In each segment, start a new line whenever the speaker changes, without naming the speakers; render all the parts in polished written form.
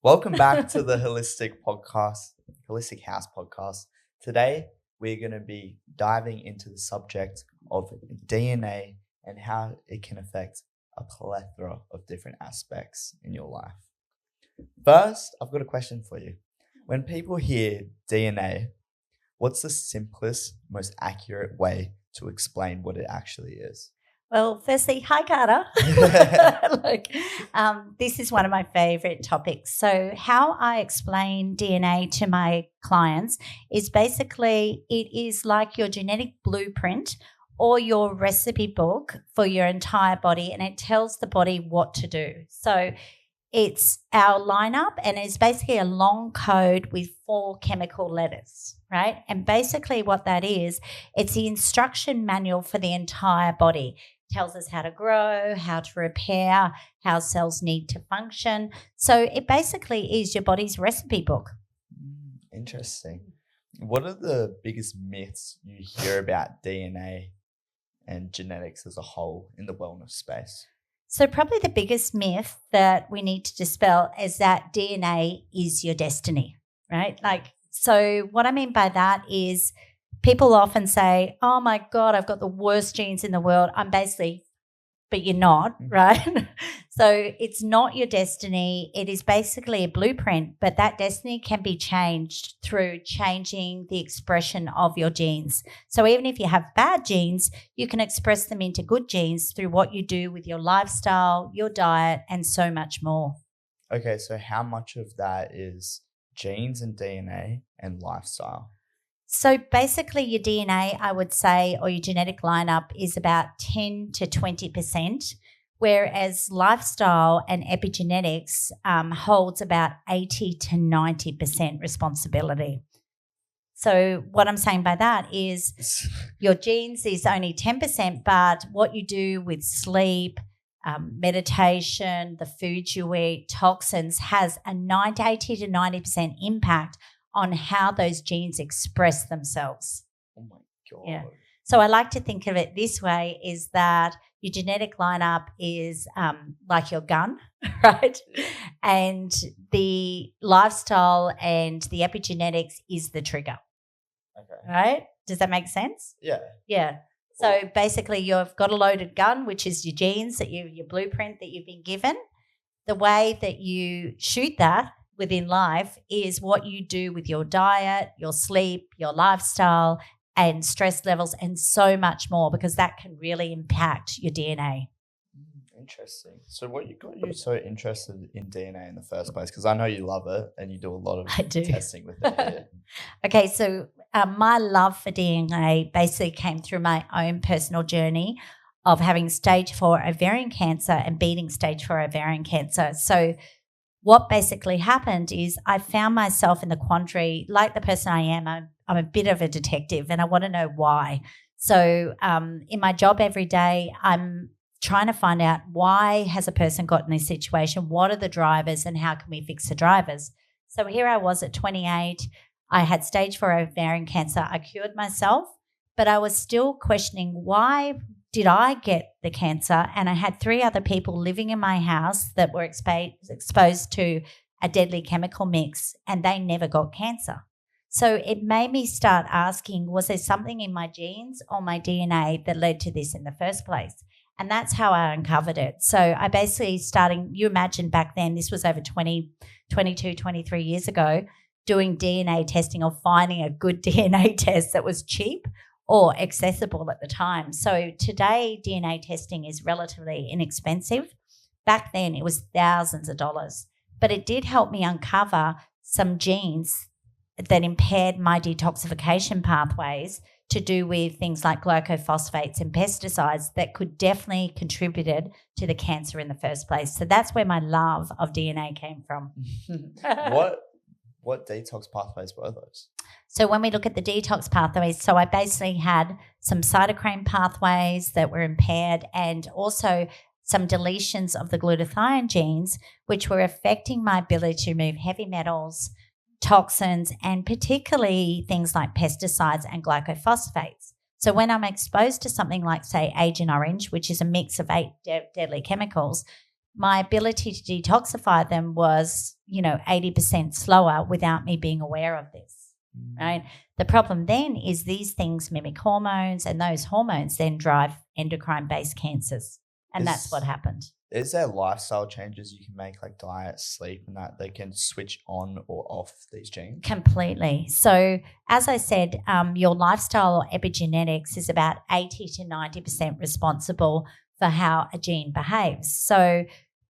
Welcome back to the Holistic House podcast. Today, we're going to be diving into the subject of DNA and how it can affect a plethora of different aspects in your life. First, I've got a question for you. When people hear DNA, what's the simplest, most accurate way to explain what it actually is?
Well, firstly, hi, Carter. This is one of my favorite topics. So how I explain DNA to my clients is basically it is like your genetic blueprint or your recipe book for your entire body, and it tells the body what to do. So it's our lineup, and it's basically a long code with 4 chemical letters, right? And basically what that is, it's the instruction manual for the entire body. Tells us how to grow, how to repair, how cells need to function. So it basically is your body's recipe book.
Interesting. What are the biggest myths you hear about DNA and genetics as a whole in the wellness space?
So probably the biggest myth that we need to dispel is that DNA is your destiny, right? So what I mean by that is people often say, oh my God, I've got the worst genes in the world. But you're not, right? So it's not your destiny. It is basically a blueprint, but that destiny can be changed through changing the expression of your genes. So even if you have bad genes, you can express them into good genes through what you do with your lifestyle, your diet, and so much more.
Okay, so how much of that is genes and DNA and lifestyle?
So basically your DNA, I would say, or your genetic lineup is about 10 to 20%, whereas lifestyle and epigenetics holds about 80 to 90% responsibility. So what I'm saying by that is your genes is only 10%, but what you do with sleep, meditation, the food you eat, toxins has a 80 to 90% impact on how those genes express themselves.
Oh my God.
Yeah. So I like to think of it this way, is that your genetic lineup is like your gun, right? And the lifestyle and the epigenetics is the trigger.
Okay.
Right? Does that make sense?
Yeah.
Yeah. So basically you've got a loaded gun, which is your genes, your blueprint that you've been given. The way that you shoot that within life is what you do with your diet, your sleep, your lifestyle, and stress levels, and so much more, because that can really impact your DNA.
Interesting. So what got you so interested in DNA in the first place? Because I know you love it and you do a lot of testing with it here.
Okay, so my love for DNA basically came through my own personal journey of having stage 4 ovarian cancer and beating stage 4 ovarian cancer. So what basically happened is I found myself in the quandary, like the person I am. I'm a bit of a detective and I want to know why. So in my job every day, I'm trying to find out, why has a person got in this situation? What are the drivers and how can we fix the drivers? So here I was at 28. I had stage 4 ovarian cancer. I cured myself, but I was still questioning, why did I get the cancer? And I had 3 other people living in my house that were exposed to a deadly chemical mix, and they never got cancer. So it made me start asking, was there something in my genes or my DNA that led to this in the first place? And that's how I uncovered it. So I basically you imagine back then, this was over 22, 23 years ago, doing DNA testing or finding a good DNA test that was cheap or accessible at the time. So today, DNA testing is relatively inexpensive. Back then, it was thousands of dollars. But it did help me uncover some genes that impaired my detoxification pathways to do with things like glycophosphates and pesticides that could definitely contributed to the cancer in the first place. So that's where my love of DNA came from.
What detox pathways were those?
So when we look at the detox pathways, so I basically had some cytochrome pathways that were impaired, and also some deletions of the glutathione genes, which were affecting my ability to remove heavy metals, toxins, and particularly things like pesticides and glycophosphates. So when I'm exposed to something like, say, Agent Orange, which is a mix of 8 deadly chemicals, my ability to detoxify them was, 80% slower without me being aware of this, right? The problem then is these things mimic hormones, and those hormones then drive endocrine-based cancers, and that's what happened.
Is there lifestyle changes you can make, like diet, sleep, and that they can switch on or off these genes?
Completely. So as I said, your lifestyle or epigenetics is about 80 to 90% responsible for how a gene behaves. So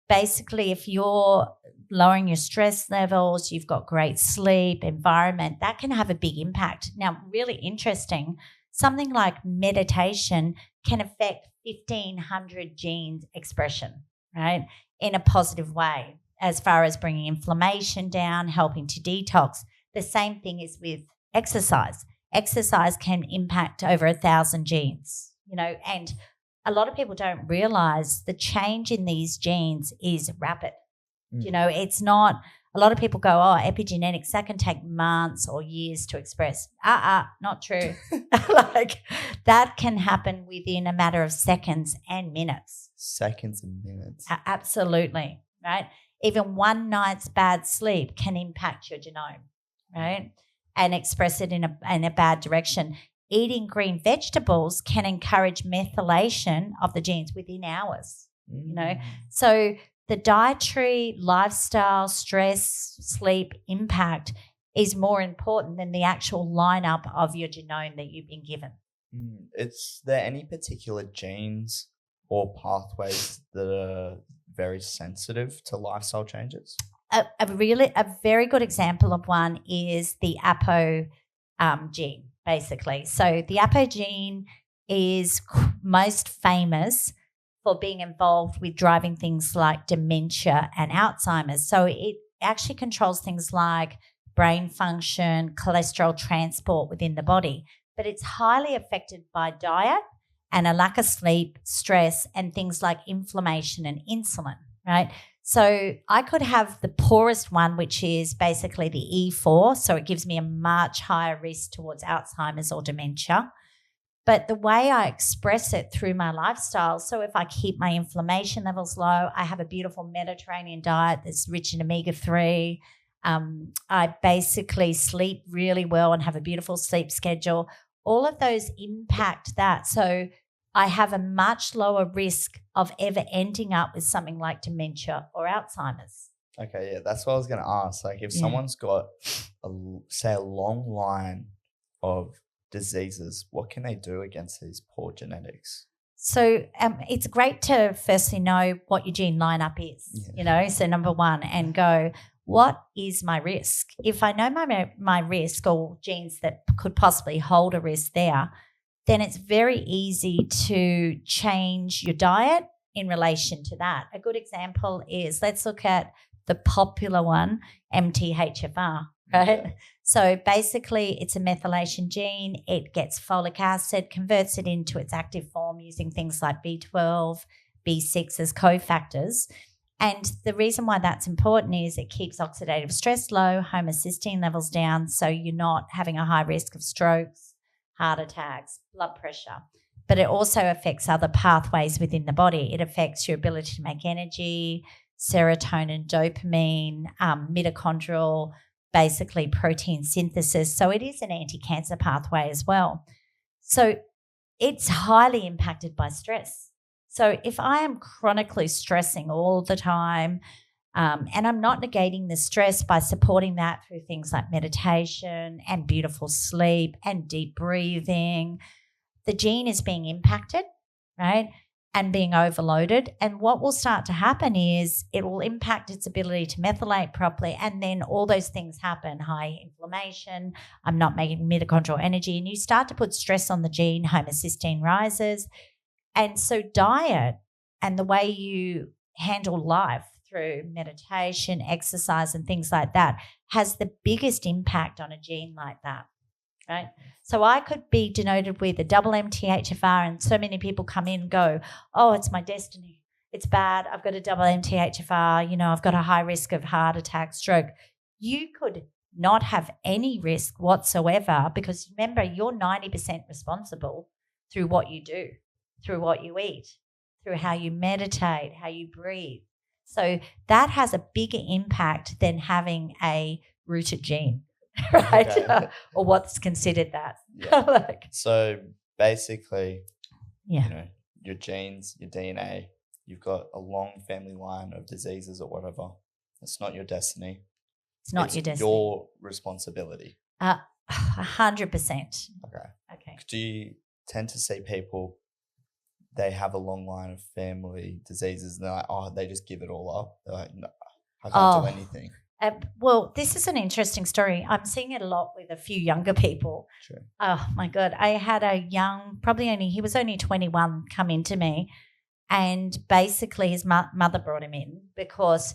basically, if you're lowering your stress levels, you've got great sleep, environment, that can have a big impact. Now, really interesting, something like meditation can affect 1,500 genes expression, right, in a positive way, as far as bringing inflammation down, helping to detox. The same thing is with exercise. Exercise can impact over 1,000 genes, and a lot of people don't realize the change in these genes is rapid. It's not, a lot of people go, oh, epigenetics, that can take months or years to express. Not true. Like that can happen within a matter of seconds and minutes.
Seconds and minutes.
Absolutely, right? Even one night's bad sleep can impact your genome, right? And express it in a bad direction. Eating green vegetables can encourage methylation of the genes within hours, So the dietary, lifestyle, stress, sleep impact is more important than the actual lineup of your genome that you've been given.
Is there any particular genes or pathways that are very sensitive to lifestyle changes?
A very good example of one is the APO gene, basically. So the APO gene is most famous for being involved with driving things like dementia and Alzheimer's. So it actually controls things like brain function, cholesterol transport within the body, but it's highly affected by diet and a lack of sleep, stress, and things like inflammation and insulin, right? So I could have the poorest one, which is basically the E4, so it gives me a much higher risk towards Alzheimer's or dementia. But the way I express it through my lifestyle, so if I keep my inflammation levels low, I have a beautiful Mediterranean diet that's rich in omega-3. I basically sleep really well and have a beautiful sleep schedule. All of those impact that. So I have a much lower risk of ever ending up with something like dementia or Alzheimer's.
Okay, yeah, that's what I was going to ask. Like if someone's got, a long line of diseases, what can they do against these poor genetics?
So it's great to firstly know what your gene lineup is, so number one, and go, what is my risk? If I know my risk or genes that could possibly hold a risk there, then it's very easy to change your diet in relation to that. A good example is, let's look at the popular one, MTHFR, right? Yeah. So basically it's a methylation gene. It gets folic acid, converts it into its active form using things like B12, B6 as cofactors. And the reason why that's important is it keeps oxidative stress low, homocysteine levels down, so you're not having a high risk of strokes, heart attacks, blood pressure. But it also affects other pathways within the body. It affects your ability to make energy, serotonin, dopamine, mitochondrial, basically protein synthesis. So it is an anti-cancer pathway as well. So it's highly impacted by stress. So if I am chronically stressing all the time, and I'm not negating the stress by supporting that through things like meditation and beautiful sleep and deep breathing, the gene is being impacted, right, and being overloaded. And what will start to happen is it will impact its ability to methylate properly, and then all those things happen, high inflammation, I'm not making mitochondrial energy, and you start to put stress on the gene, homocysteine rises. And so diet and the way you handle life through meditation, exercise and things like that has the biggest impact on a gene like that, right? So I could be denoted with a double MTHFR, and so many people come in and go, oh, it's my destiny. It's bad. I've got a double MTHFR. I've got a high risk of heart attack, stroke. You could not have any risk whatsoever, because remember, you're 90% responsible through what you do, through what you eat, through how you meditate, how you breathe. So that has a bigger impact than having a rooted gene, right?
Okay.
Or what's considered that.
Yeah. So basically,
Yeah.
you know, your genes, your DNA, you've got a long family line of diseases or whatever. It's not your destiny.
It's not your destiny.
Your responsibility.
100%.
Okay. Do you tend to see people, they have a long line of family diseases and they're like, oh, they just give it all up? They're like, no, I can't do anything.
Well, this is an interesting story. I'm seeing it a lot with a few younger people.
Sure.
Oh, my God. I had a young, he was only 21, come into me, and basically his mother brought him in because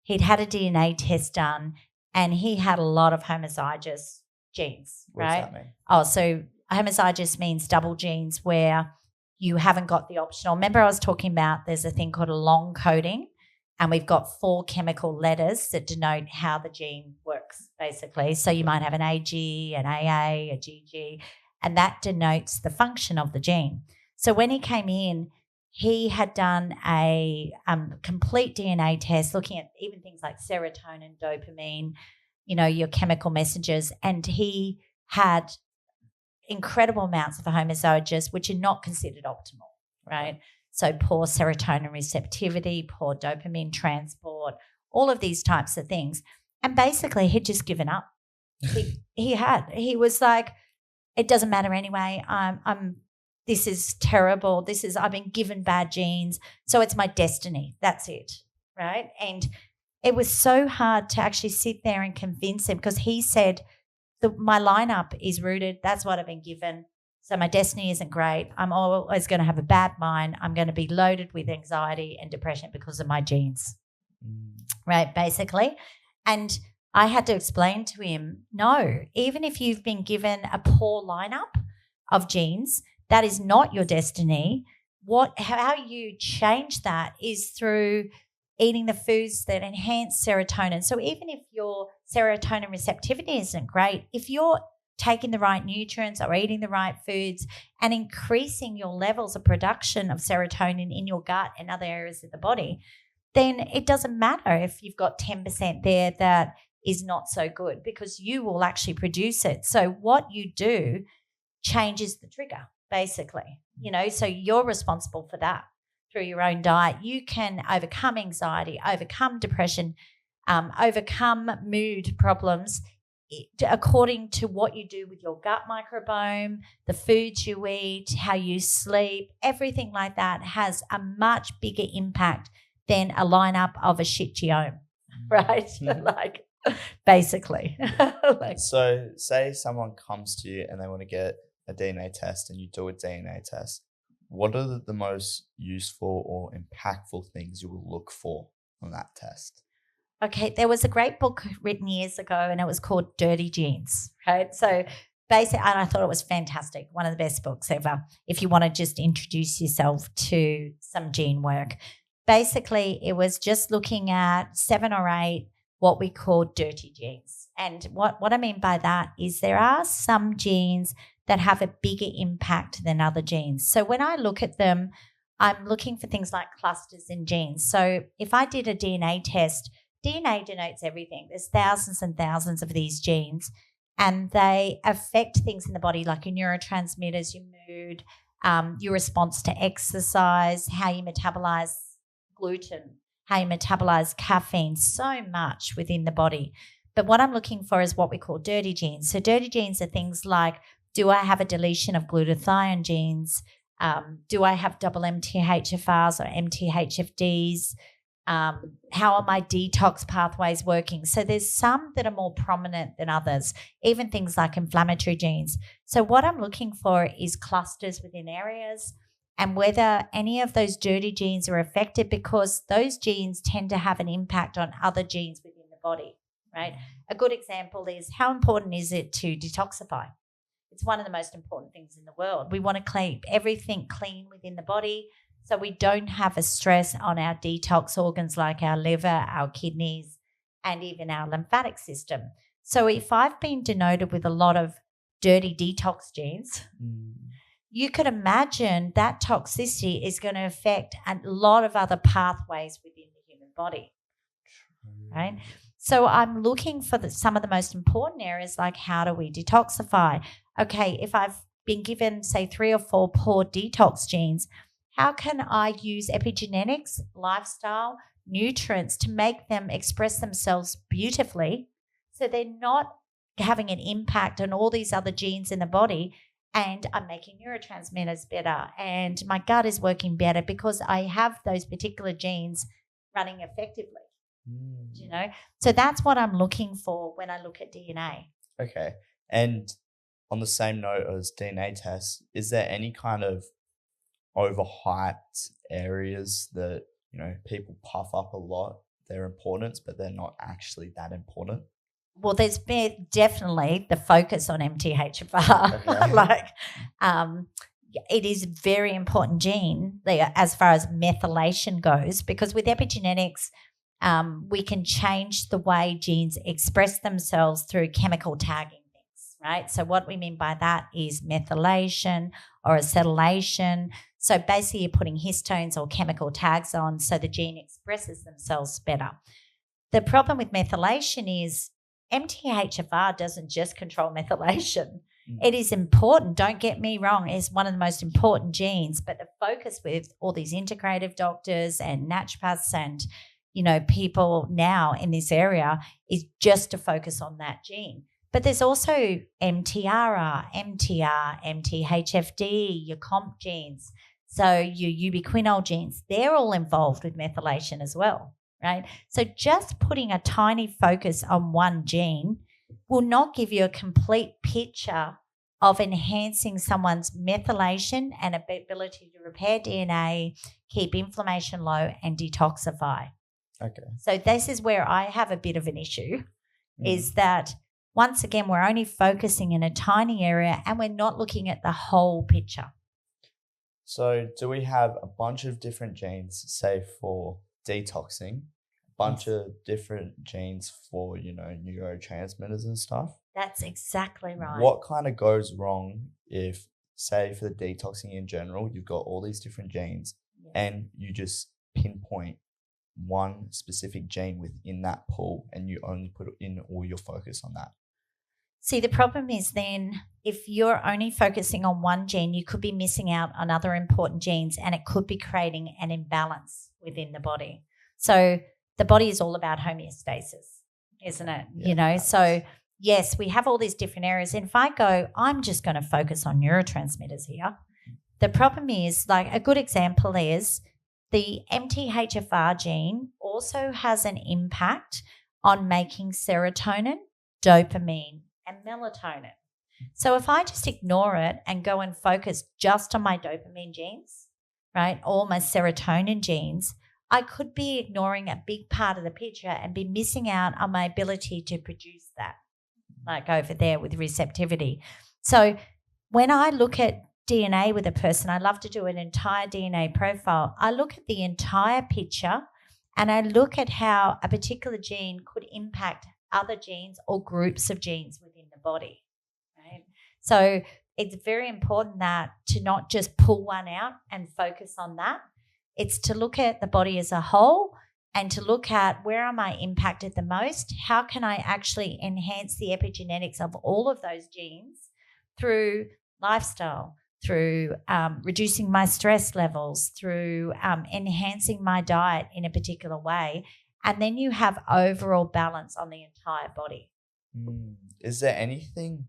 he'd had a DNA test done and he had a lot of homozygous genes, right?
What does that mean?
Oh, so homozygous means double genes where you haven't got the optional. Remember I was talking about there's a thing called a long coding, and we've got 4 chemical letters that denote how the gene works, basically. So you might have an AG, an AA, a GG, and that denotes the function of the gene. So when he came in, he had done a complete DNA test looking at even things like serotonin, dopamine, your chemical messages, and he had incredible amounts of homozygous, which are not considered optimal, right? So poor serotonin receptivity, poor dopamine transport, all of these types of things. And basically he'd just given up. He was like, it doesn't matter anyway. This is terrible. I've been given bad genes. So it's my destiny. That's it. Right. And it was so hard to actually sit there and convince him because he said, my lineup is rooted. That's what I've been given. So my destiny isn't great. I'm always going to have a bad mind. I'm going to be loaded with anxiety and depression because of my genes. Right, basically. And I had to explain to him, no, even if you've been given a poor lineup of genes, that is not your destiny. How you change that is through eating the foods that enhance serotonin. So even if your serotonin receptivity isn't great, if you're taking the right nutrients or eating the right foods and increasing your levels of production of serotonin in your gut and other areas of the body, then it doesn't matter if you've got 10% there that is not so good because you will actually produce it. So what you do changes the trigger, basically. So you're responsible for that through your own diet. You can overcome anxiety, overcome depression, overcome mood problems according to what you do with your gut microbiome, the foods you eat, how you sleep, everything like that has a much bigger impact than a lineup of a shit genome, right? Like, basically.
So say someone comes to you and they want to get a DNA test and you do a DNA test. What are the most useful or impactful things you will look for on that test?
Okay, there was a great book written years ago and it was called Dirty Genes, right? So basically, and I thought it was fantastic, one of the best books ever, if you want to just introduce yourself to some gene work. Basically, it was just looking at 7 or 8 what we call dirty genes. And what I mean by that is there are some genes that have a bigger impact than other genes. So when I look at them, I'm looking for things like clusters in genes. So if I did a DNA test, DNA denotes everything. There's thousands and thousands of these genes, and they affect things in the body like your neurotransmitters, your mood, your response to exercise, how you metabolize gluten, how you metabolize caffeine, so much within the body. But what I'm looking for is what we call dirty genes. So dirty genes are things like, do I have a deletion of glutathione genes? Do I have double MTHFRs or MTHFDs? How are my detox pathways working? So there's some that are more prominent than others, even things like inflammatory genes. So what I'm looking for is clusters within areas and whether any of those dirty genes are affected, because those genes tend to have an impact on other genes within the body, right? A good example is, how important is it to detoxify? It's one of the most important things in the world. We want to keep everything clean within the body so we don't have a stress on our detox organs like our liver, our kidneys, and even our lymphatic system. So if I've been denoted with a lot of dirty detox genes, you could imagine that toxicity is going to affect a lot of other pathways within the human body, right? So I'm looking for some of the most important areas, like how do we detoxify? Okay, if I've been given, say, 3 or 4 poor detox genes, how can I use epigenetics, lifestyle, nutrients to make them express themselves beautifully so they're not having an impact on all these other genes in the body, and I'm making neurotransmitters better and my gut is working better because I have those particular genes running effectively. You know, so that's what I'm looking for when I look at DNA.
Okay. And on the same note as DNA tests, is there any kind of overhyped areas that, you know, people puff up a lot their importance, but they're not actually that important?
Well, there's been definitely the focus on MTHFR.
Okay.
Like, it is a very important gene as far as methylation goes, because with epigenetics, we can change the way genes express themselves through chemical tagging things, right? So what we mean by that is methylation or acetylation. So basically you're putting histones or chemical tags on so the gene expresses themselves better. The problem with methylation is MTHFR doesn't just control methylation. It is important, don't get me wrong, it's one of the most important genes, but the focus with all these integrative doctors and naturopaths and, you know, people now in this area is just to focus on that gene. But there's also MTRR, MTR, MTHFD, your COMP genes, so your ubiquinol genes, they're all involved with methylation as well, right? So just putting a tiny focus on one gene will not give you a complete picture of enhancing someone's methylation and ability to repair DNA, keep inflammation low, and detoxify.
Okay.
So this is where I have a bit of an issue, is that once again, we're only focusing in a tiny area and we're not looking at the whole picture.
So do we have a bunch of different genes, say for detoxing, a bunch of different genes for, you know, neurotransmitters and stuff?
That's exactly right.
What kind of goes wrong if, say, for the detoxing in general, you've got all these different genes and you just pinpoint one specific gene within that pool and you only put in all your focus on that?
See, the problem is then if you're only focusing on one gene, you could be missing out on other important genes and it could be creating an imbalance within the body. So the body is all about homeostasis, isn't it?
Yeah,
you know, so yes, we have all these different areas. And if I go, I'm just going to focus on neurotransmitters here, the problem is, like, a good example is the MTHFR gene also has an impact on making serotonin, dopamine, and melatonin. So if I just ignore it and go and focus just on my dopamine genes, right, or my serotonin genes, I could be ignoring a big part of the picture and be missing out on my ability to produce that, like over there with receptivity. So when I look at DNA with a person, I love to do an entire DNA profile. I look at the entire picture and I look at how a particular gene could impact other genes or groups of genes within the body, right? So it's very important that to not just pull one out and focus on that. It's to look at the body as a whole and to look at where am I impacted the most? How can I actually enhance the epigenetics of all of those genes through lifestyle, through reducing my stress levels, through enhancing my diet in a particular way. And then you have overall balance on the entire body.
Is there anything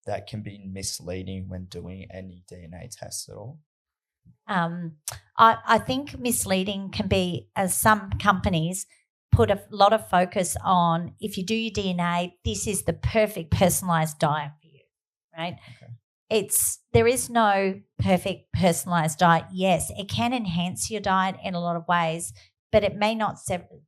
that can be misleading when doing any DNA tests at all?
I think misleading can be, as some companies put a lot of focus on, if you do your DNA, this is the perfect personalized diet for you, right? Okay. There is no perfect personalized diet. Yes, it can enhance your diet in a lot of ways, but it may not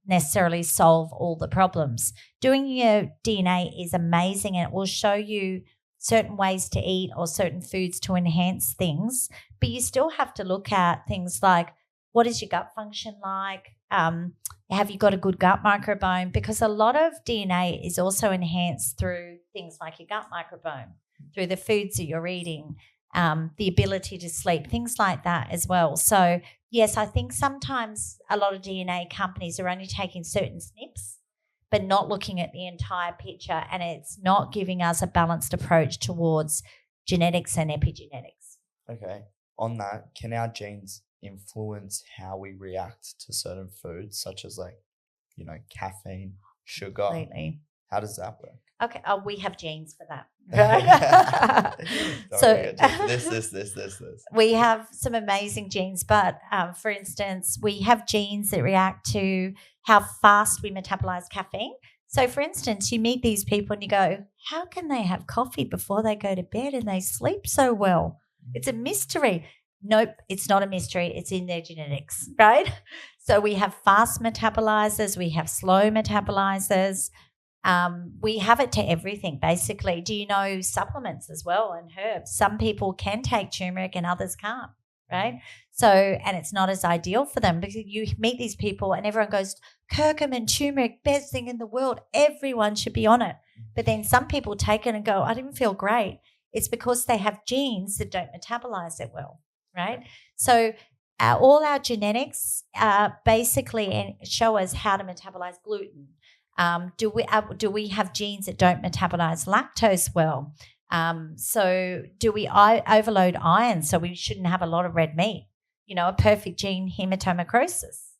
necessarily solve all the problems. Doing your DNA is amazing and it will show you certain ways to eat or certain foods to enhance things, but you still have to look at things like, what is your gut function like? Have you got a good gut microbiome? Because a lot of DNA is also enhanced through things like your gut microbiome, through the foods that you're eating, the ability to sleep, things like that as well. So, yes, I think sometimes a lot of DNA companies are only taking certain snips but not looking at the entire picture, and it's not giving us a balanced approach towards genetics and epigenetics.
Okay. On that, can our genes influence how we react to certain foods, such as caffeine, sugar?
Completely.
How does that work?
Okay. Oh, we have genes for that. Right?
So this.
We have some amazing genes, but for instance, we have genes that react to how fast we metabolize caffeine. So, for instance, you meet these people and you go, how can they have coffee before they go to bed and they sleep so well? It's a mystery. Nope, it's not a mystery. It's in their genetics, right? So we have fast metabolizers. We have slow metabolizers. We have it to everything, basically. Do you know supplements as well and herbs? Some people can take turmeric and others can't, right? So, and it's not as ideal for them because you meet these people and everyone goes, curcumin, turmeric, best thing in the world. Everyone should be on it. But then some people take it and go, I didn't feel great. It's because they have genes that don't metabolize it well, right? So all our genetics basically show us how to metabolize gluten. Do we have genes that don't metabolize lactose well? So do we overload iron so we shouldn't have a lot of red meat? A perfect gene, hematomacrosis.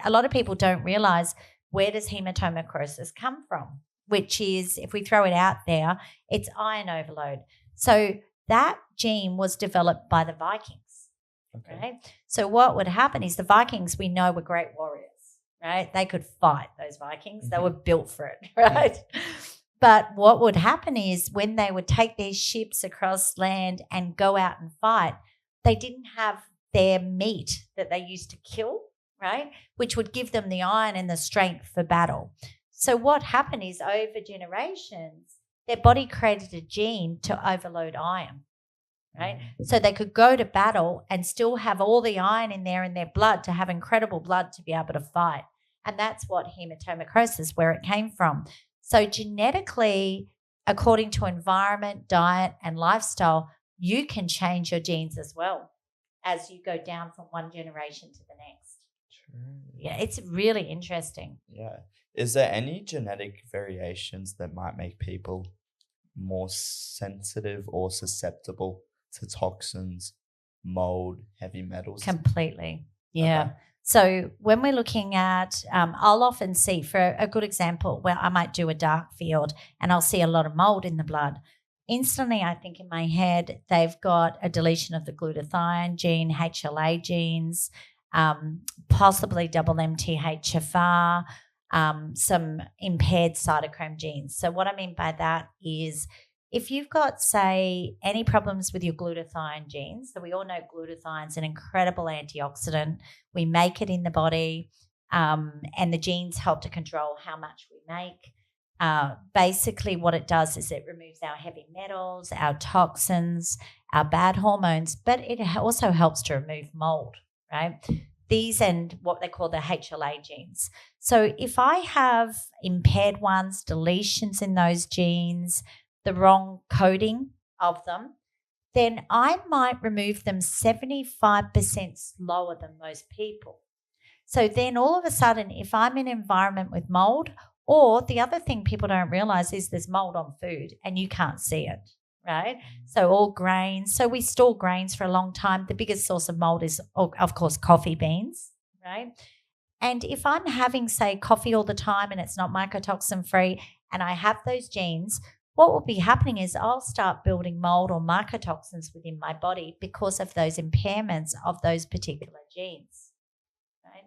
A lot of people don't realize, where does hematomacrosis come from, which is, if we throw it out there, it's iron overload. So that gene was developed by the Vikings,
okay.
Right? So what would happen is the Vikings, we know, were great warriors, right? They could fight, those Vikings. They were built for it, right? But what would happen is when they would take their ships across land and go out and fight, they didn't have their meat that they used to kill, right, which would give them the iron and the strength for battle. So what happened is, over generations, their body created a gene to overload iron, right? So they could go to battle and still have all the iron in their blood, to have incredible blood to be able to fight. And that's what hematomacrosis, where it came from. So genetically, according to environment, diet, and lifestyle, you can change your genes as well as you go down from one generation to the next.
True.
Yeah, it's really interesting.
Yeah. Is there any genetic variations that might make people more sensitive or susceptible to toxins, mold, heavy metals?
Completely. Yeah.
Okay.
So when we're looking at, I'll often see, for a good example, where I might do a dark field and I'll see a lot of mold in the blood. Instantly, I think in my head, they've got a deletion of the glutathione gene, HLA genes, possibly double MTHFR, some impaired cytochrome genes. So what I mean by that is, if you've got, say, any problems with your glutathione genes, so we all know glutathione's an incredible antioxidant. We make it in the body, and the genes help to control how much we make. Basically, what it does is it removes our heavy metals, our toxins, our bad hormones, but it also helps to remove mold, right? These and what they call the HLA genes. So if I have impaired ones, deletions in those genes, the wrong coding of them, then I might remove them 75% slower than most people. So then all of a sudden, if I'm in an environment with mold, or the other thing people don't realize is there's mold on food and you can't see it, right? So all grains. So we store grains for a long time. The biggest source of mold is, of course, coffee beans, right? And if I'm having, say, coffee all the time and it's not mycotoxin free and I have those genes, what will be happening is I'll start building mold or mycotoxins within my body because of those impairments of those particular genes, right?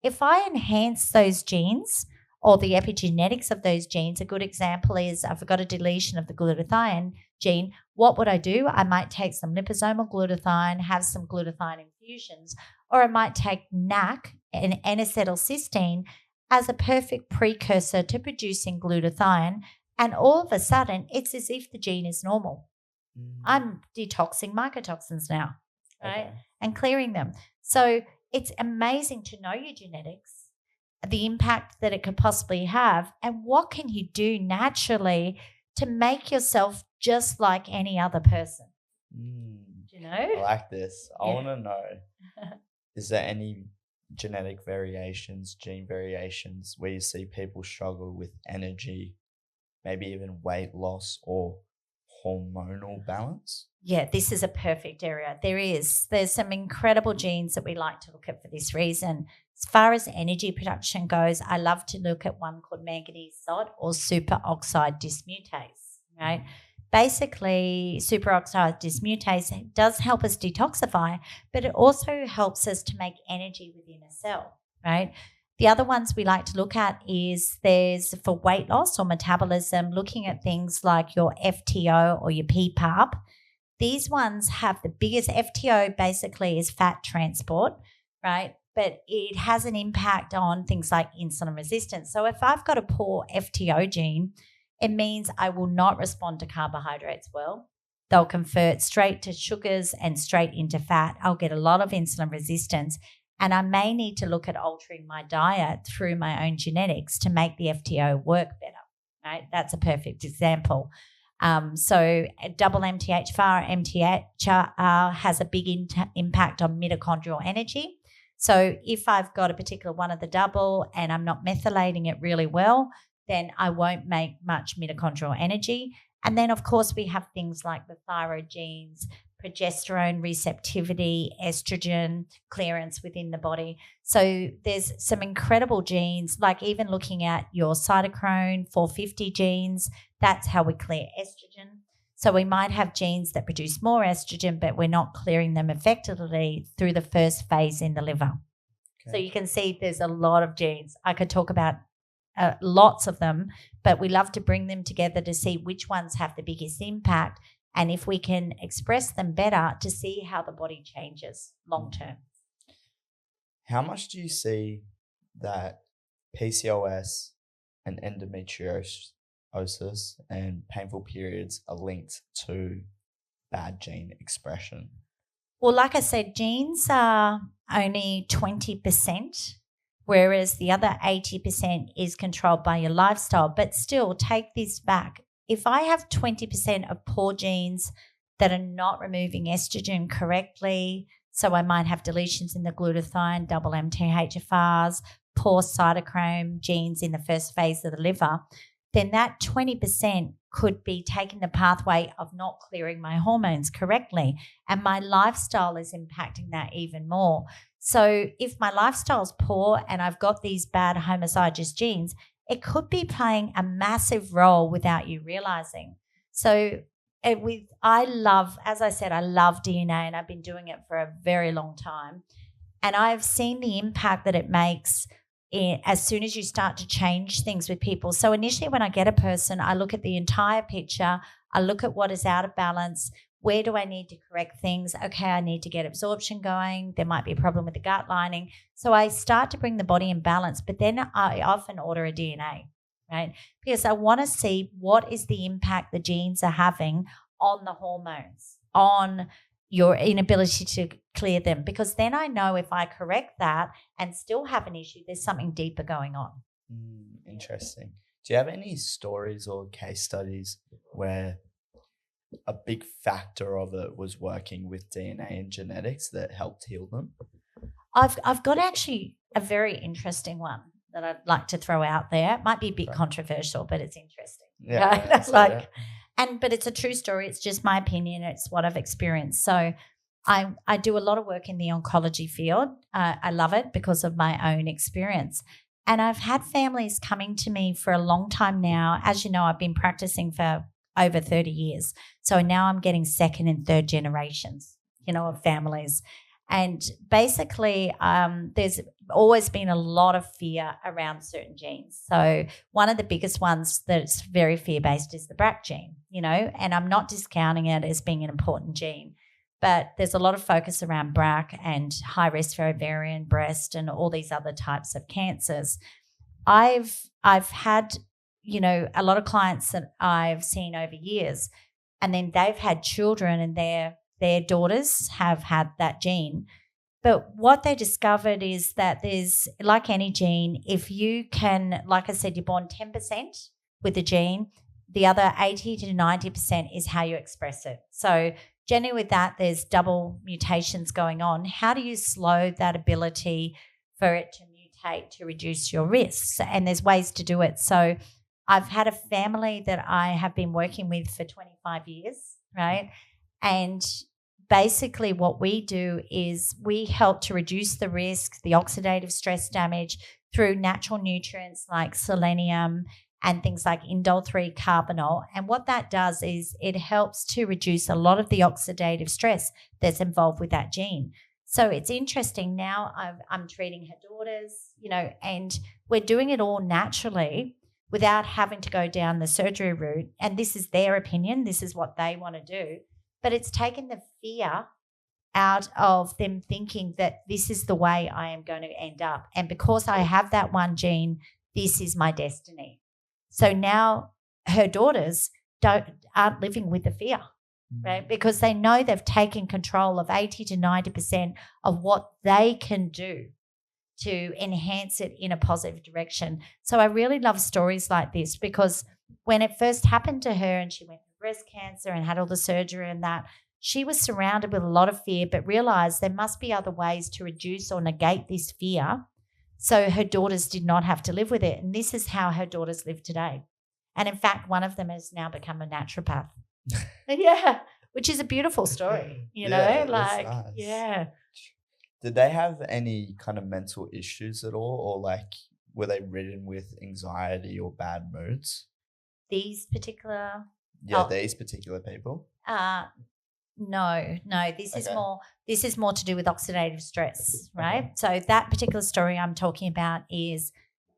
If I enhance those genes or the epigenetics of those genes, a good example is, I've got a deletion of the glutathione gene. What would I do? I might take some liposomal glutathione, have some glutathione infusions, or I might take NAC and N-acetylcysteine as a perfect precursor to producing glutathione. And all of a sudden, it's as if the gene is normal. I'm detoxing mycotoxins now, right?
Okay.
And clearing them. So it's amazing to know your genetics, the impact that it could possibly have, and what can you do naturally to make yourself just like any other person.
I like this. I
Yeah.
want to know, is there any genetic variations, gene variations, where you see people struggle with energy, maybe even weight loss or hormonal balance?
Yeah, this is a perfect area. There's some incredible genes that we like to look at for this reason. As far as energy production goes, I love to look at one called manganese sod or superoxide dismutase, right? Basically, superoxide dismutase does help us detoxify, but it also helps us to make energy within a cell, right? The other ones we like to look at is there's for weight loss or metabolism, looking at things like your FTO or your PPARP. These ones have the biggest FTO basically is fat transport, right? But it has an impact on things like insulin resistance. So if I've got a poor FTO gene, it means I will not respond to carbohydrates well. They'll convert straight to sugars and straight into fat. I'll get a lot of insulin resistance. And I may need to look at altering my diet through my own genetics to make the FTO work better, right? That's a perfect example. So double MTHFR has a big impact on mitochondrial energy. So if I've got a particular one of the double and I'm not methylating it really well, then I won't make much mitochondrial energy. And then, of course, we have things like the thyroid genes, progesterone receptivity, estrogen clearance within the body. So there's some incredible genes, like even looking at your cytochrome 450 genes, that's how we clear estrogen. So we might have genes that produce more estrogen, but we're not clearing them effectively through the first phase in the liver. Okay. So you can see there's a lot of genes. I could talk about lots of them, but we love to bring them together to see which ones have the biggest impact and if we can express them better to see how the body changes long term.
How much do you see that PCOS and endometriosis and painful periods are linked to bad gene expression?
Well, like I said, genes are only 20%, whereas the other 80% is controlled by your lifestyle. But still, take this back. If I have 20% of poor genes that are not removing estrogen correctly, so I might have deletions in the glutathione, double MTHFRs, poor cytochrome genes in the first phase of the liver, then that 20% could be taking the pathway of not clearing my hormones correctly. And my lifestyle is impacting that even more. So if my lifestyle is poor and I've got these bad homozygous genes, it could be playing a massive role without you realizing. So I love DNA, and I've been doing it for a very long time. And I've seen the impact that it makes as soon as you start to change things with people. So initially when I get a person, I look at the entire picture. I look at what is out of balance. Where do I need to correct things? Okay, I need to get absorption going. There might be a problem with the gut lining. So I start to bring the body in balance, but then I often order a DNA, right? Because I want to see what is the impact the genes are having on the hormones, on your inability to clear them. Because then I know if I correct that and still have an issue, there's something deeper going on.
Interesting. Do you have any stories or case studies where a big factor of it was working with DNA and genetics that helped heal them?
I've got actually a very interesting one that I'd like to throw out there. It might be a bit controversial, but it's interesting.
Yeah,
right? But it's a true story. It's just my opinion. It's what I've experienced. So I do a lot of work in the oncology field. I love it because of my own experience. And I've had families coming to me for a long time now. As you know, I've been practicing for over 30 years. So now I'm getting second and third generations, of families. And basically, there's always been a lot of fear around certain genes. So one of the biggest ones that's very fear-based is the BRCA gene, and I'm not discounting it as being an important gene, but there's a lot of focus around BRCA and high risk for ovarian, breast, and all these other types of cancers. I've had a lot of clients that I've seen over years, and then they've had children and their daughters have had that gene. But what they discovered is that there's, like any gene, if you can, like I said, you're born 10% with the gene, the other 80 to 90% is how you express it. So generally with that, there's double mutations going on. How do you slow that ability for it to mutate to reduce your risks? And there's ways to do it. So I've had a family that I have been working with for 25 years, right? And basically what we do is we help to reduce the risk, the oxidative stress damage through natural nutrients like selenium and things like indole-3 carbinol. And what that does is it helps to reduce a lot of the oxidative stress that's involved with that gene. So it's interesting now I'm treating her daughters, and we're doing it all naturally without having to go down the surgery route. And this is their opinion. This is what they want to do. But it's taken the fear out of them thinking that this is the way I am going to end up. And because I have that one gene, this is my destiny. So now her daughters aren't living with the fear, right? Because they know they've taken control of 80 to 90% of what they can do to enhance it in a positive direction. So I really love stories like this, because when it first happened to her and she went through breast cancer and had all the surgery and that, she was surrounded with a lot of fear, but realized there must be other ways to reduce or negate this fear. So her daughters did not have to live with it. And this is how her daughters live today. And in fact, one of them has now become a naturopath. Yeah, which is a beautiful story,
Nice.
Yeah.
Did they have any kind of mental issues at all, or were they ridden with anxiety or bad moods?
These particular
these particular people?
No. This is more to do with oxidative stress, right? Okay. So that particular story I'm talking about is,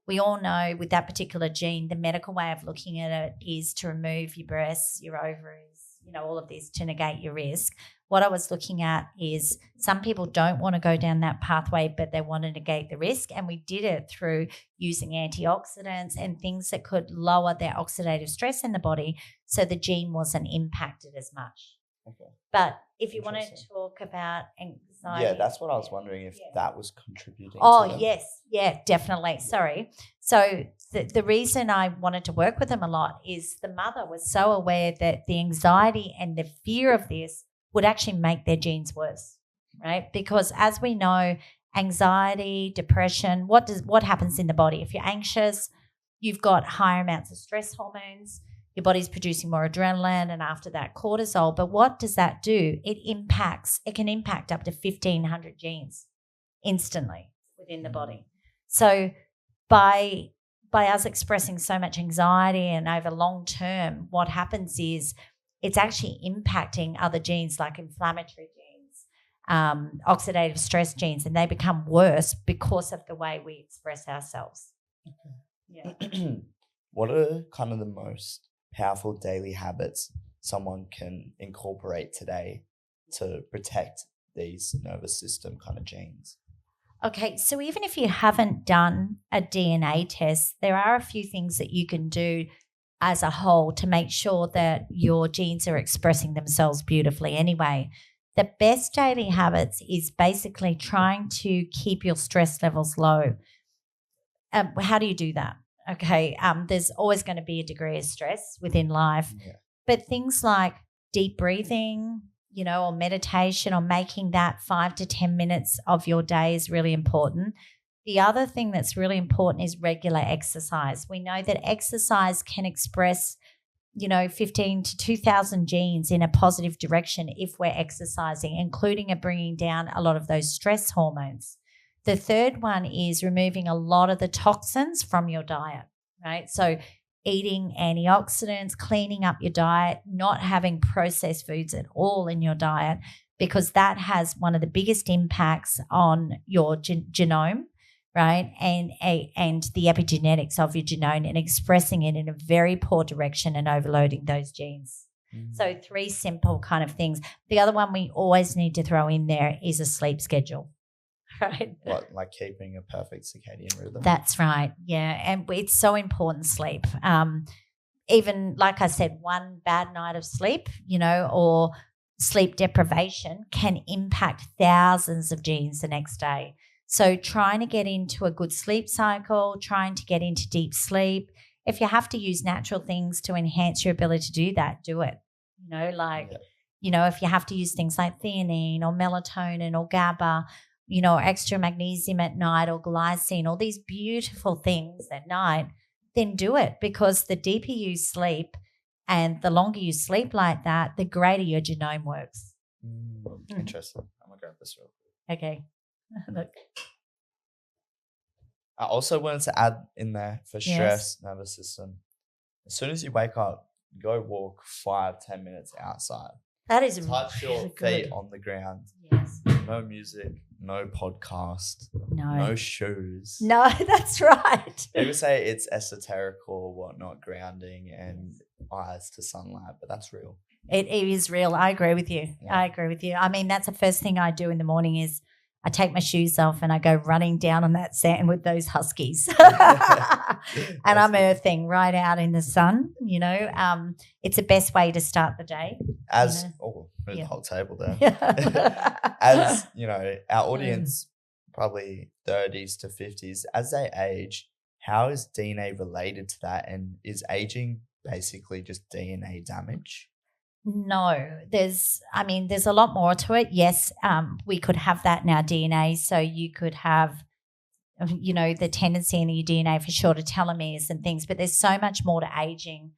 we all know with that particular gene, the medical way of looking at it is to remove your breasts, your ovaries, all of this to negate your risk. What I was looking at is some people don't want to go down that pathway, but they want to negate the risk. And we did it through using antioxidants and things that could lower their oxidative stress in the body so the gene wasn't impacted as much. Okay. But if you want to talk about anxiety.
Yeah, that's what I was wondering, if that was contributing.
Oh, yes. Yeah, definitely. Sorry. So the reason I wanted to work with them a lot is the mother was so aware that the anxiety and the fear of this would actually make their genes worse, right? Because as we know, anxiety, depression, what happens in the body? If you're anxious, you've got higher amounts of stress hormones. Your body's producing more adrenaline and after that cortisol. But what does that do? It can impact up to 1,500 genes instantly within the body. So by us expressing so much anxiety and over long term, what happens is it's actually impacting other genes like inflammatory genes, oxidative stress genes, and they become worse because of the way we express ourselves. Yeah.
What are kind of the most powerful daily habits someone can incorporate today to protect these nervous system kind of genes?
Okay, so even if you haven't done a DNA test, there are a few things that you can do as a whole to make sure that your genes are expressing themselves beautifully anyway. The best daily habits is basically trying to keep your stress levels low. How do you do that? Okay, there's always going to be a degree of stress within life, but things like deep breathing, or meditation, or making that 5 to 10 minutes of your day is really important. The other thing that's really important is regular exercise. We know that exercise can express, 15 to 2,000 genes in a positive direction if we're exercising, including bringing down a lot of those stress hormones. The third one is removing a lot of the toxins from your diet, right? So eating antioxidants, cleaning up your diet, not having processed foods at all in your diet, because that has one of the biggest impacts on your genome, right? And the epigenetics of your genome, and expressing it in a very poor direction and overloading those genes. Mm-hmm. So 3 simple kind of things. The other one we always need to throw in there is a sleep schedule. Right.
What, like keeping a perfect circadian rhythm?
That's right. Yeah. And it's so important, sleep. Even like I said, one bad night of sleep, or sleep deprivation can impact thousands of genes the next day. So trying to get into a good sleep cycle, trying to get into deep sleep. If you have to use natural things to enhance your ability to do that, do it. if you have to use things like theanine or melatonin or GABA, or extra magnesium at night or glycine, all these beautiful things at night, then do it, because the deeper you sleep and the longer you sleep like that, the greater your genome works.
Interesting. I'm going to grab this real quick.
Okay. Look.
I also wanted to add in there for stress, nervous system. As soon as you wake up, go walk 5-10 minutes outside.
That is
touch
really
your
good.
feet on the ground.
Yes.
No music, no podcast,
No.
no shoes.
No, that's right.
People say it's esoterical or whatnot, grounding and eyes to sunlight, but that's real.
It is real. I agree with you.
Yeah.
I agree with you. I mean, that's the first thing I do in the morning is I take my shoes off and I go running down on that sand with those huskies. And I'm earthing right out in the sun, It's the best way to start the day.
As there's the whole table there.
Yeah.
As, our audience, probably 30s to 50s, as they age, how is DNA related to that? And is aging basically just DNA damage?
No, there's a lot more to it. Yes, we could have that in our DNA. So you could have, the tendency in your DNA for shorter telomeres and things, but there's so much more to aging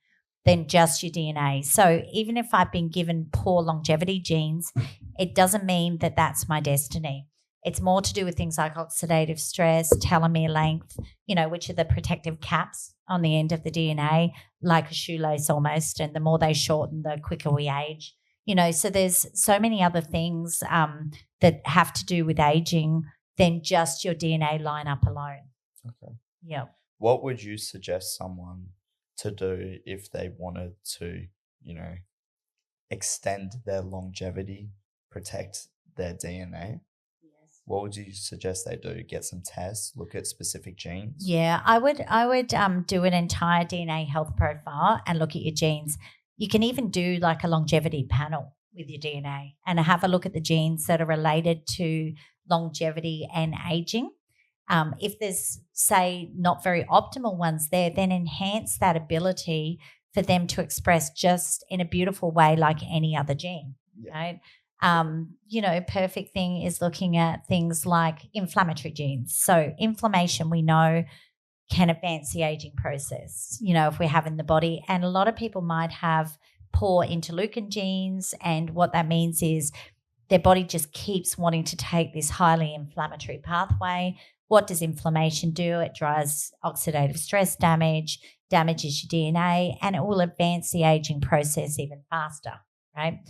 than just your DNA. So even if I've been given poor longevity genes, it doesn't mean that that's my destiny. It's more to do with things like oxidative stress, telomere length, which are the protective caps on the end of the DNA, like a shoelace almost. And the more they shorten, the quicker we age. So there's so many other things that have to do with aging than just your DNA lineup alone.
Okay.
Yeah.
What would you suggest someone to do if they wanted to, extend their longevity, protect their DNA? What would you suggest they do? Get some tests, look at specific genes?
Yeah, I would do an entire DNA health profile and look at your genes. You can even do like a longevity panel with your DNA and have a look at the genes that are related to longevity and aging. If there's, say, not very optimal ones there, then enhance that ability for them to express just in a beautiful way like any other gene, right? Perfect thing is looking at things like inflammatory genes. So inflammation, we know, can advance the aging process, if we have in the body. And a lot of people might have poor interleukin genes. And what that means is their body just keeps wanting to take this highly inflammatory pathway. What does inflammation do? It drives oxidative stress damage, damages your DNA, and it will advance the aging process even faster, right?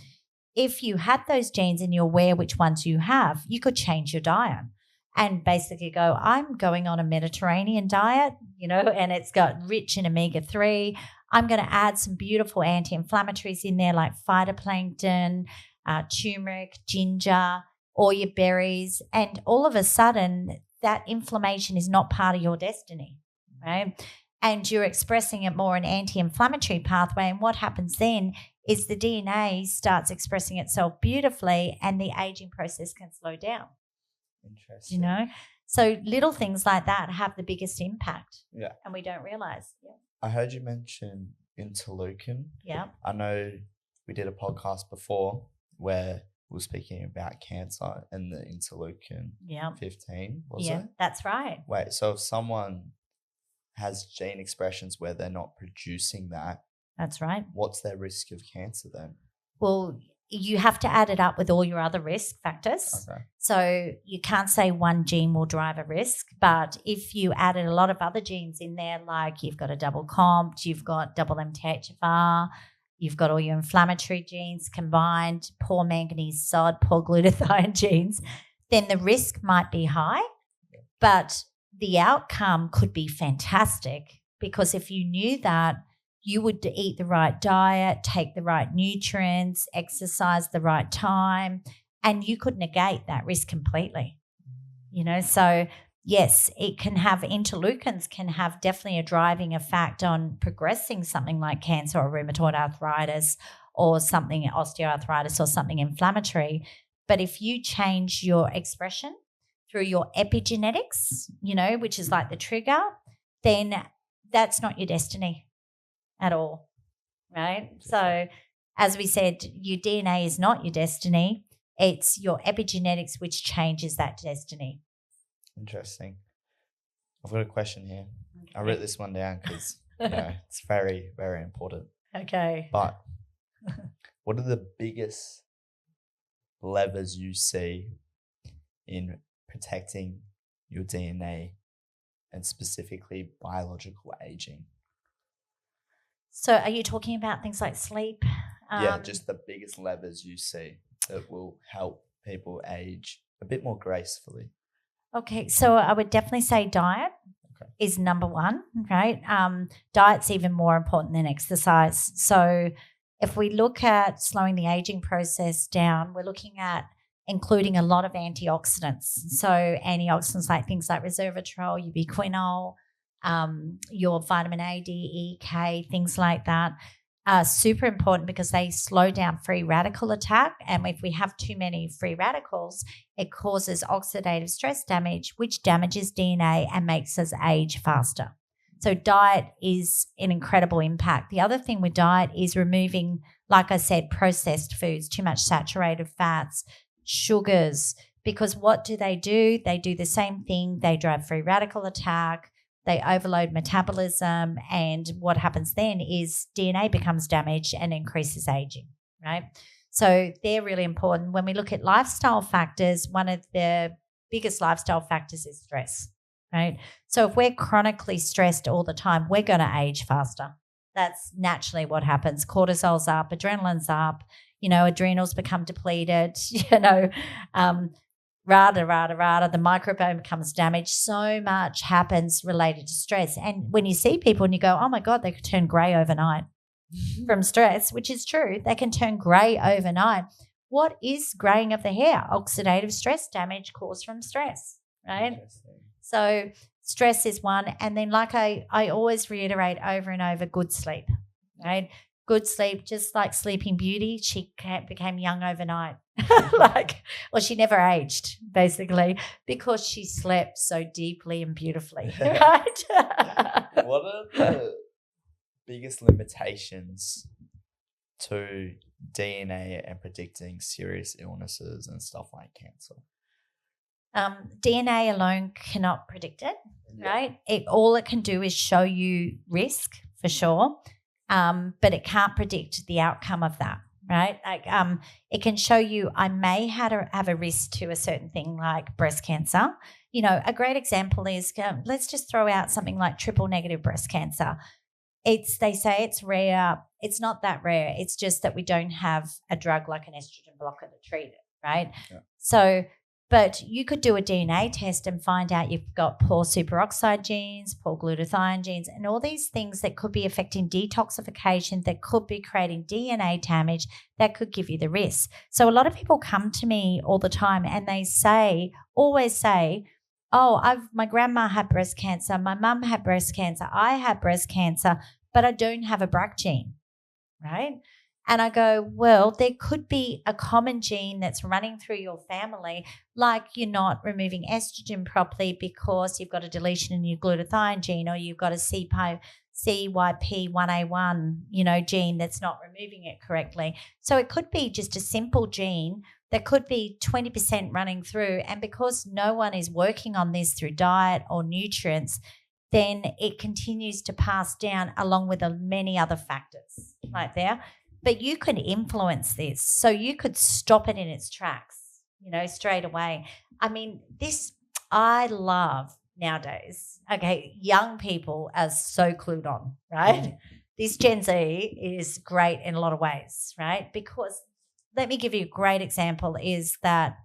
If you had those genes and you're aware which ones you have, you could change your diet and basically go, I'm going on a Mediterranean diet, and it's got rich in omega-3. I'm going to add some beautiful anti-inflammatories in there like phytoplankton, turmeric, ginger, or your berries. And all of a sudden, that inflammation is not part of your destiny, right? And you're expressing it more an anti-inflammatory pathway. And what happens then is the DNA starts expressing itself beautifully and the aging process can slow down.
Interesting.
So little things like that have the biggest impact.
Yeah.
And we don't realize. Yeah.
I heard you mention interleukin.
Yeah.
I know we did a podcast before where we were speaking about cancer and the interleukin 15, was it?
That's right.
Wait, so if someone has gene expressions where they're not producing that,
that's right.
What's their risk of cancer then?
Well, you have to add it up with all your other risk factors. Okay. So you can't say one gene will drive a risk, but if you added a lot of other genes in there, like you've got a double COMT, you've got double MTHFR, you've got all your inflammatory genes combined, poor manganese sod, poor glutathione genes, then the risk might be high, but the outcome could be fantastic because if you knew that, you would eat the right diet, take the right nutrients, exercise the right time, and you could negate that risk completely. So yes, it can have interleukins can have definitely a driving effect on progressing something like cancer or rheumatoid arthritis or something osteoarthritis or something inflammatory. But if you change your expression through your epigenetics, which is like the trigger, then that's not your destiny at all, right? So as we said, your DNA is not your destiny. It's your epigenetics which changes that destiny.
Interesting. I've got a question here.
Okay.
I wrote this one down because it's very, very important.
Okay.
But what are the biggest levers you see in protecting your DNA and specifically biological aging?
So are you talking about things like sleep?
Just the biggest levers you see that will help people age a bit more gracefully.
Okay, so I would definitely say diet is number one, right? Diet's even more important than exercise. So if we look at slowing the aging process down, we're looking at including a lot of antioxidants. So antioxidants like things like resveratrol, ubiquinol, your vitamin A, D, E, K, things like that are super important because they slow down free radical attack. And if we have too many free radicals, it causes oxidative stress damage, which damages DNA and makes us age faster. So diet is an incredible impact. The other thing with diet is removing, like I said, processed foods, too much saturated fats, sugars, because what do? They do the same thing. They drive free radical attack. They overload metabolism, and what happens then is DNA becomes damaged and increases aging, right? So they're really important. When we look at lifestyle factors, one of the biggest lifestyle factors is stress, right? So if we're chronically stressed all the time, we're going to age faster. That's naturally what happens. Cortisol's up, adrenaline's up, adrenals become depleted, the microbiome becomes damaged. So much happens related to stress. And when you see people and you go, oh my God, they could turn grey overnight from stress, which is true. They can turn grey overnight. What is greying of the hair? Oxidative stress damage caused from stress, right? So stress is one. And then like I always reiterate over and over, good sleep, right? Good sleep, just like Sleeping Beauty, she became young overnight. She never aged, basically, because she slept so deeply and beautifully, right?
What are the biggest limitations to DNA and predicting serious illnesses and stuff like cancer?
DNA alone cannot predict it, right? All it can do is show you risk, for sure. But it can't predict the outcome of that, right? It can show you I may have a risk to a certain thing like breast cancer. A great example is let's just throw out something like triple negative breast cancer. They say it's rare. It's not that rare. It's just that we don't have a drug like an estrogen blocker to treat it, right? Yeah. So, but you could do a DNA test and find out you've got poor superoxide genes, poor glutathione genes, and all these things that could be affecting detoxification, that could be creating DNA damage, that could give you the risk. So a lot of people come to me all the time and they always say, oh, my grandma had breast cancer, my mum had breast cancer, I had breast cancer, but I don't have a BRCA gene, right? And I go, well, there could be a common gene that's running through your family, like you're not removing estrogen properly because you've got a deletion in your glutathione gene, or you've got a CYP1A1, gene that's not removing it correctly. So it could be just a simple gene that could be 20% running through. And because no one is working on this through diet or nutrients, then it continues to pass down along with many other factors like there. But you could influence this. So you could stop it in its tracks, straight away. I mean, I love nowadays. Okay, young people are so clued on, right? This Gen Z is great in a lot of ways, right? Because let me give you a great example is that,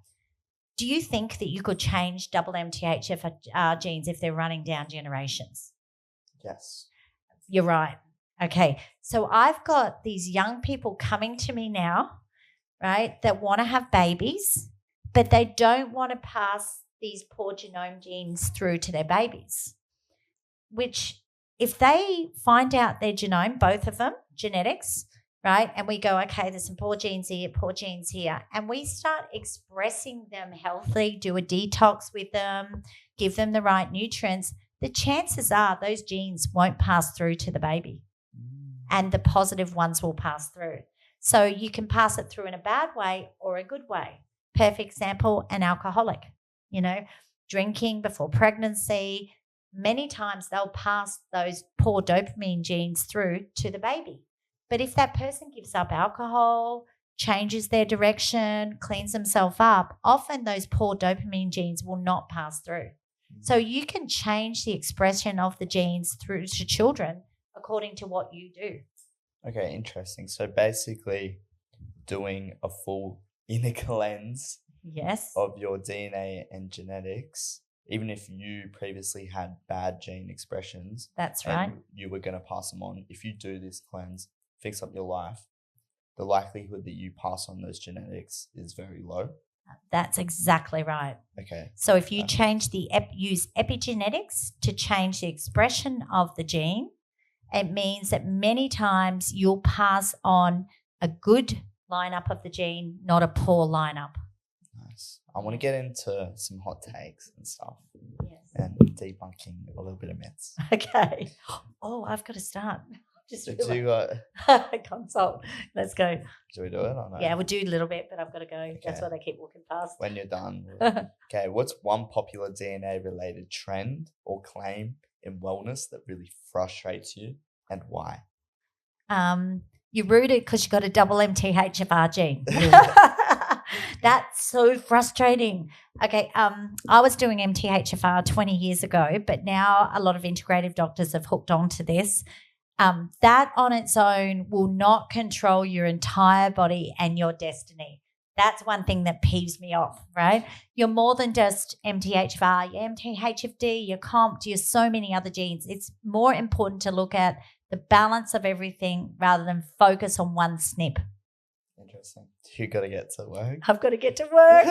do you think that you could change double MTHFR genes if they're running down generations?
Yes.
You're right. Okay, so I've got these young people coming to me now, right, that want to have babies, but they don't want to pass these poor genome genes through to their babies, which if they find out their genome, both of them, genetics, right, and we go, okay, there's some poor genes here, and we start expressing them healthily, do a detox with them, give them the right nutrients, the chances are those genes won't pass through to the baby. And the positive ones will pass through. So you can pass it through in a bad way or a good way. Perfect example, an alcoholic, drinking before pregnancy. Many times they'll pass those poor dopamine genes through to the baby. But if that person gives up alcohol, changes their direction, cleans themselves up, often those poor dopamine genes will not pass through. So you can change the expression of the genes through to children according to what you do.
Okay, interesting. So basically doing a full inner cleanse of your DNA and genetics, even if you previously had bad gene expressions.
That's right.
And you were going to pass them on. If you do this cleanse, fix up your life, the likelihood that you pass on those genetics is very low.
That's exactly right.
Okay.
So if you use epigenetics to change the expression of the gene, it means that many times you'll pass on a good lineup of the gene, not a poor lineup.
Nice. I want to get into some hot takes and stuff.
Yes.
And debunking a little bit of myths.
Okay. Oh, I've got to start. Consult. Let's go.
Do we do it or no?
Yeah, we'll do a little bit, but I've got to go.
Okay.
That's why they keep walking past.
When you're done. Okay, what's one popular DNA-related trend or claim in wellness that really frustrates you and why?
You're rooted because you got a double MTHFR gene. That's so frustrating. Okay, I was doing MTHFR 20 years ago, but now a lot of integrative doctors have hooked on to this. That on its own will not control your entire body and your destiny. That's one thing that peeves me off, right? You're more than just MTHFR, you're MTHFD, you're COMT, you're so many other genes. It's more important to look at the balance of everything rather than focus on one SNP.
Interesting. You got to get to work.
I've got to get to work.